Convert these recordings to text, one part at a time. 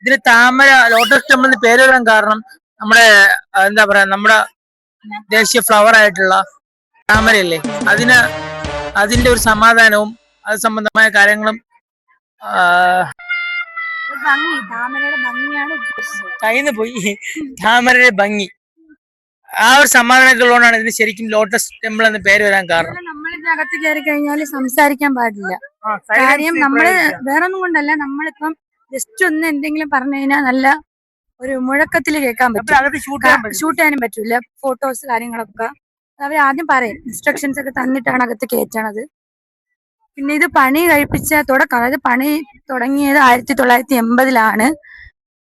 ഇതിന് താമര lotus temple എന്ന് പേര് വരാൻ കാരണം നമ്മുടെ എന്താ പറയാ നമ്മുടെ ദേശീയ ഫ്ലവർ ആയിട്ടുള്ള താമരയല്ലേ, അതിന്റെ ഒരു സമാധാനവും അത് സംബന്ധമായ കാര്യങ്ങളും കയ്യിന്ന് പോയി. താമരയുടെ ഭംഗി, ആ ഒരു സമാധാനത്തിലുള്ളതാണ് ഇതിന് ശരിക്കും ലോട്ടസ് ടെമ്പിൾ എന്ന് പേര് വരാൻ കാരണം. നമ്മൾ ഇതിനകത്ത് കയറി കഴിഞ്ഞാൽ സംസാരിക്കാൻ പാടില്ല. കാര്യം നമ്മള് വേറൊന്നും കൊണ്ടല്ല, നമ്മളിപ്പം ജസ്റ്റ് ഒന്ന് എന്തെങ്കിലും പറഞ്ഞു കഴിഞ്ഞാൽ നല്ല ഒരു മുഴക്കത്തിൽ കേൾക്കാൻ പറ്റും. ഷൂട്ട് ചെയ്യാനും പറ്റൂല. ഫോട്ടോസ് കാര്യങ്ങളൊക്കെ അവർ ആദ്യം പറയും, ഇൻസ്ട്രക്ഷൻസ് ഒക്കെ തന്നിട്ടാണ് അകത്ത് കയറ്റണത്. പിന്നെ ഇത് പണി കഴിപ്പിച്ച തുടക്കം, അതായത് പണി തുടങ്ങിയത് 1980-ലാണ്,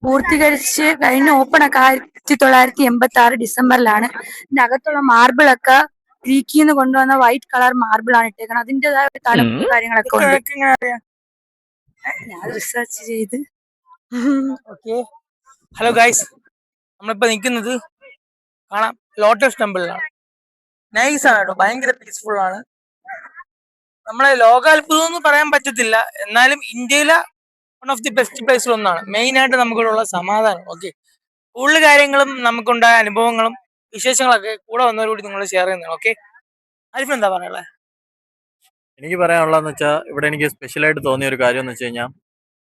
പൂർത്തീകരിച്ച് കഴിഞ്ഞ് ഓപ്പൺ ഒക്കെ 1986 ഡിസംബറിലാണ്. ഇതിനകത്തുള്ള മാർബിളൊക്കെ ഗ്രീക്കിന്ന് കൊണ്ടുവന്ന വൈറ്റ് കളർ മാർബിൾ ആണ് ഇട്ടേക്കണം. അതിൻ്റെതായ തണുപ്പ് കാര്യങ്ങളൊക്കെ ഉണ്ട്. ഞാൻ റിസർച്ച് ചെയ്ത്. ഹലോ ഗൈസ്, നമ്മളിപ്പോ നിൽക്കുന്നത് കാണാം ലോട്ടസ് ടെമ്പിളിലാണ്. നൈസ് ആണ് കേട്ടോ, ഭയങ്കര പീസ്ഫുൾ ആണ്. നമ്മളെ ലോകാത്ഭുതം എന്ന് പറയാൻ പറ്റത്തില്ല, എന്നാലും ഇന്ത്യയിലെ വൺ ഓഫ് ദി ബെസ്റ്റ് പ്ലേസിൽ ഒന്നാണ്. മെയിൻ ആയിട്ട് നമുക്കുള്ള സമാധാനം. ഓക്കെ, കൂടുതൽ കാര്യങ്ങളും നമുക്കുണ്ടായ അനുഭവങ്ങളും വിശേഷങ്ങളൊക്കെ കൂടെ വന്നവരോട് നിങ്ങൾ ഷെയർ ചെയ്യുന്നതാണ്. ഓക്കെ, ആരിഫ് എന്താ പറയാനുള്ളത്? എനിക്ക് പറയാനുള്ളതെന്ന് വെച്ചാൽ, ഇവിടെ എനിക്ക് സ്പെഷ്യലായിട്ട് തോന്നിയ ഒരു കാര്യം എന്ന് വെച്ച് കഴിഞ്ഞാൽ,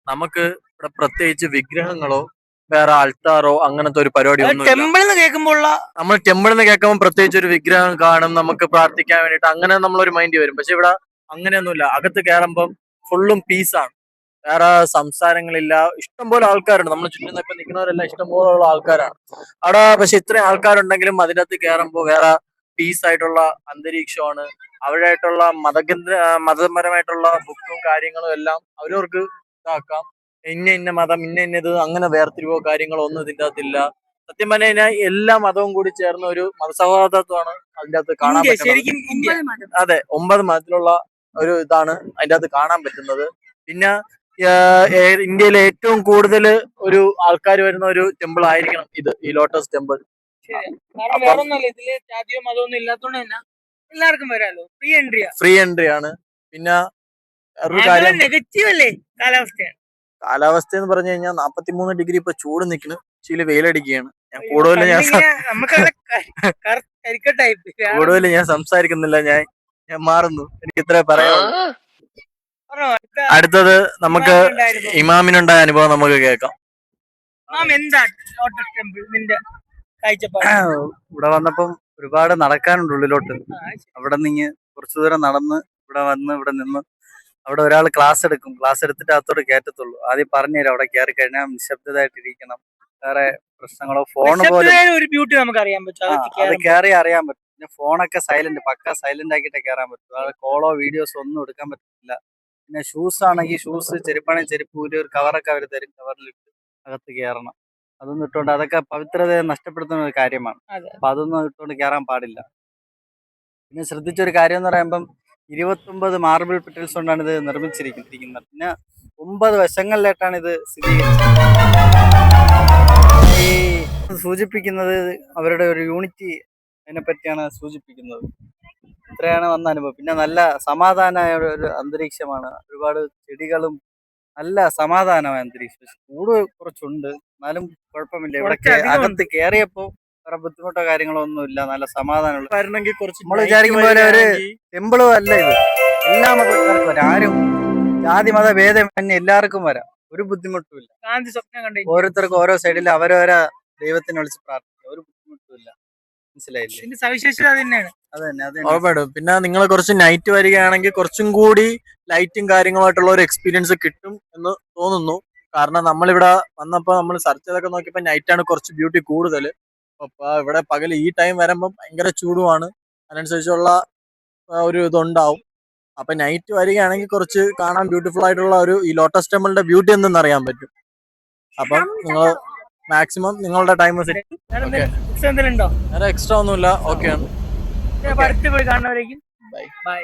നമുക്ക് ഇവിടെ പ്രത്യേകിച്ച് വിഗ്രഹങ്ങളോ വേറെ അൾത്താറോ അങ്ങനത്തെ ഒരു പരിപാടി ഒന്നും ടെമ്പിൾ എന്ന് കേൾക്കുമ്പോൾ നമ്മൾ ടെമ്പിൾ എന്ന് കേൾക്കുമ്പോൾ പ്രത്യേകിച്ച് ഒരു വിഗ്രഹം കാണും, നമുക്ക് പ്രാർത്ഥിക്കാൻ വേണ്ടിയിട്ട് അങ്ങനെ നമ്മളൊരു മൈൻഡ് വരും. പക്ഷെ ഇവിടെ അങ്ങനെയൊന്നുമില്ല. അകത്ത് കയറുമ്പം ഫുള്ളും പീസാണ്, വേറെ സംസാരങ്ങളില്ല. ഇഷ്ടംപോലെ ആൾക്കാരുണ്ട്, നമ്മൾ ചുറ്റും ഇപ്പൊ നിൽക്കുന്നവരെല്ലാം ഇഷ്ടംപോലുള്ള ആൾക്കാരാണ് അവിടെ. പക്ഷെ ഇത്രയും ആൾക്കാരുണ്ടെങ്കിലും അതിനകത്ത് കയറുമ്പോൾ വേറെ പീസ് ആയിട്ടുള്ള അന്തരീക്ഷമാണ്. അവരായിട്ടുള്ള മതപരമായിട്ടുള്ള ബുക്കും കാര്യങ്ങളും എല്ലാം അവരവർക്ക് ഇതാക്കാം. ഇന്ന മതം ഇന്ന ഇത് അങ്ങനെ വേർതിരിവോ കാര്യങ്ങളോ ഒന്നും ഇതിൻ്റെ അകത്തില്ല. സത്യം പറഞ്ഞു കഴിഞ്ഞാൽ എല്ലാ മതവും കൂടി ചേർന്ന ഒരു മതസൗഹാർദ്ദത്വമാണ് അതിൻ്റെ അകത്ത് കാണാൻ പറ്റുന്നത്. അതെ, 9 മതത്തിലുള്ള ഒരു ഇതാണ് അതിൻ്റെ അകത്ത് കാണാൻ പറ്റുന്നത്. പിന്നെ ഇന്ത്യയിലെ ഏറ്റവും കൂടുതൽ ഒരു ആൾക്കാർ വരുന്ന ഒരു ടെമ്പിൾ ആയിരിക്കണം ഇത്, ഈ ലോട്ടസ് ടെമ്പിൾ. ഇതില് ജാതിയോ മതമൊന്നും ഇല്ലാത്തതുകൊണ്ട് തന്നെ എല്ലാവർക്കും വരാലോ, ഫ്രീ എൻട്രി ആണ്. പിന്നെ നെഗറ്റീവ് അല്ലേ കാലാവസ്ഥ എന്ന് പറഞ്ഞു കഴിഞ്ഞാൽ 43 ഡിഗ്രി ഇപ്പൊ ചൂട് നിൽക്കുന്നു, ചില വെയിലടിക്കുകയാണ്. ഞാൻ കൂടുതൽ ഞാൻ സംസാരിക്കുന്നില്ല, ഞാൻ മാറുന്നു. എനിക്ക് ഇത്രേ പറയാനുള്ളൂ. അടുത്തത് നമുക്ക് ഇമാമിനുണ്ടായ അനുഭവം നമുക്ക് കേൾക്കാം. ഇവിടെ വന്നപ്പം ഒരുപാട് നടക്കാനുണ്ട് ഉള്ളിലോട്ട്. അവിടെ നിന്ന് കുറച്ചു ദൂരം നടന്ന് ഇവിടെ വന്ന് ഇവിടെ നിന്ന് അവിടെ ഒരാൾ ക്ലാസ് എടുക്കും. ക്ലാസ് എടുത്തിട്ട് അകത്തോട്ട് കയറ്റത്തുള്ളൂ. ആദ്യം പറഞ്ഞുതരും, അവിടെ കയറി കഴിഞ്ഞാൽ നിശബ്ദമായിട്ടിരിക്കണം, വേറെ പ്രശ്നങ്ങളോ ഫോൺ പോലും അത് കയറി അറിയാൻ പറ്റും. പിന്നെ ഫോണൊക്കെ സൈലന്റ്, പക്ക സൈലന്റ് ആക്കിയിട്ടേ കയറാൻ പറ്റും. അത് കോളോ വീഡിയോസോ ഒന്നും എടുക്കാൻ പറ്റില്ല. പിന്നെ ഷൂസ് ആണെങ്കിൽ ഷൂസ്, ചെരുപ്പാണെങ്കിൽ ചെരുപ്പ്, ഒരു കവറൊക്കെ അവർ തരും, കവറിലിട്ട് അകത്ത് കയറണം. അതൊന്നും ഇട്ടുകൊണ്ട് അതൊക്കെ പവിത്രതയെ നഷ്ടപ്പെടുത്തുന്ന ഒരു കാര്യമാണ്. അപ്പൊ അതൊന്നും ഇട്ടുകൊണ്ട് കയറാൻ പാടില്ല. പിന്നെ ശ്രദ്ധിച്ചൊരു കാര്യം എന്ന് പറയുമ്പം 29 മാർബിൾ പെറ്റൽസ് കൊണ്ടാണ് ഇത് നിർമ്മിച്ചിരിക്കുന്നത്. പിന്നെ 9 വശങ്ങളിലായിട്ടാണ് ഇത് സ്ഥിരീകരിച്ചത്. ഈ സൂചിപ്പിക്കുന്നത് അവരുടെ ഒരു യൂണിറ്റി അതിനെ പറ്റിയാണ് സൂചിപ്പിക്കുന്നത്. ഇത്രയാണ് വന്ന അനുഭവം. പിന്നെ നല്ല സമാധാനമായ ഒരു അന്തരീക്ഷമാണ്, ഒരുപാട് ചെടികളും നല്ല സമാധാനമായ അന്തരീക്ഷം. ചൂട് കുറച്ചുണ്ട്, എന്നാലും കുഴപ്പമില്ല. ഇവിടെ അകത്ത് കയറിയപ്പോ വേറെ ബുദ്ധിമുട്ടോ കാര്യങ്ങളോ ഒന്നും ഇല്ല, നല്ല സമാധാനമുള്ള. നമ്മൾ വിചാരിക്കും പോലെ ഒരു ടെമ്പിളും അല്ല ഇത്. എല്ലാ മതക്കാർക്കും വരാം, ആരും ജാതി മത ഭേദമന്യേ എല്ലാവർക്കും വരാം, ഒരു ബുദ്ധിമുട്ടും ഇല്ല. ഓരോരുത്തർക്കും ഓരോ സൈഡിൽ അവരവരെ ദൈവത്തിനെ വിളിച്ച് പ്രാർത്ഥിക്കാം, ഒരു ബുദ്ധിമുട്ടും ഇല്ല. മനസ്സിലായില്ലേ? ഉറപ്പായിട്ടും. പിന്നെ നിങ്ങൾ കുറച്ച് നൈറ്റ് വരികയാണെങ്കിൽ കുറച്ചും കൂടി ലൈറ്റും കാര്യങ്ങളുമായിട്ടുള്ള ഒരു എക്സ്പീരിയൻസ് കിട്ടും എന്ന് തോന്നുന്നു. കാരണം നമ്മളിവിടെ വന്നപ്പോൾ നമ്മൾ സെർച്ച് ചെയ്തൊക്കെ നോക്കിയപ്പോൾ നൈറ്റാണ് കുറച്ച് ബ്യൂട്ടി കൂടുതൽ. അപ്പൊ ഇവിടെ പകൽ ഈ ടൈം വരുമ്പോൾ ഭയങ്കര ചൂടുമാണ്, അതിനനുസരിച്ചുള്ള ഒരു ഇതുണ്ടാവും. അപ്പൊ നൈറ്റ് വരികയാണെങ്കിൽ കുറച്ച് കാണാൻ ബ്യൂട്ടിഫുൾ ആയിട്ടുള്ള ഒരു ഈ ലോട്ടസ് ടെമ്പിളിന്റെ ബ്യൂട്ടി എന്തെന്ന് അറിയാൻ പറ്റും. അപ്പം നിങ്ങൾ മാക്സിമം നിങ്ങളുടെ ടൈം വേറെ എക്സ്ട്രാ ഒന്നുമില്ല. ഓക്കെ ആണ്. പോയി കാണുന്നവരേക്കും ബൈ.